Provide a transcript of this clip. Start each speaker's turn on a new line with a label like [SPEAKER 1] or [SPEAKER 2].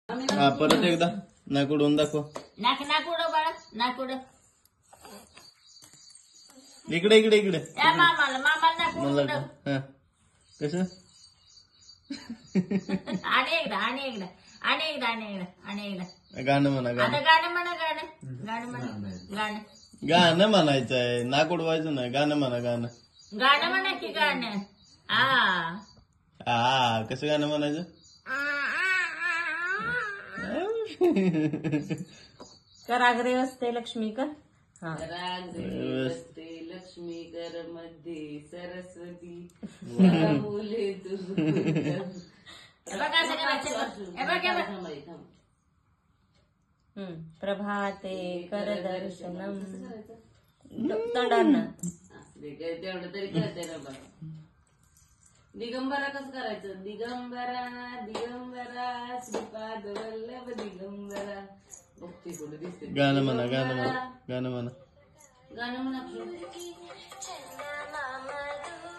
[SPEAKER 1] हा परत एकदा नाक उडवून दाखव.
[SPEAKER 2] नाक नाक उडव बाळा, नाक उडव.
[SPEAKER 1] इकडे इकडे इकडे
[SPEAKER 2] या मामाला नाक
[SPEAKER 1] मला
[SPEAKER 2] उडव.
[SPEAKER 1] हा कसं
[SPEAKER 2] आणि एकदा
[SPEAKER 1] गाणं म्हणा
[SPEAKER 2] आता
[SPEAKER 1] गाणं
[SPEAKER 2] गाणं म्हणा गाणं
[SPEAKER 1] गाणं म्हणायचं आहे. नाक उडवायचं नाही. गाणं म्हणा गाणं.
[SPEAKER 2] गाणं म्हणा की गाणं.
[SPEAKER 1] हा कसं गाणं म्हणायचं.
[SPEAKER 3] कराग्रे वसते लक्ष्मी कर.
[SPEAKER 4] रागते लक्ष्मी कर मध्ये सरस्वती मुले
[SPEAKER 3] प्रभाते कर दर्शनम. तोंडांना
[SPEAKER 4] तेवढं तरी कळतंय ना बघ. दिगंबरा कसं करायचं. दिगंबरा दिगंबरा श्रीपाद वल्लभ दिगंबरा. बघते कुठे दिसते.
[SPEAKER 1] गाणं म्हणा गाणं म्हणा गाणं म्हणा.
[SPEAKER 4] गाणं म्हणा.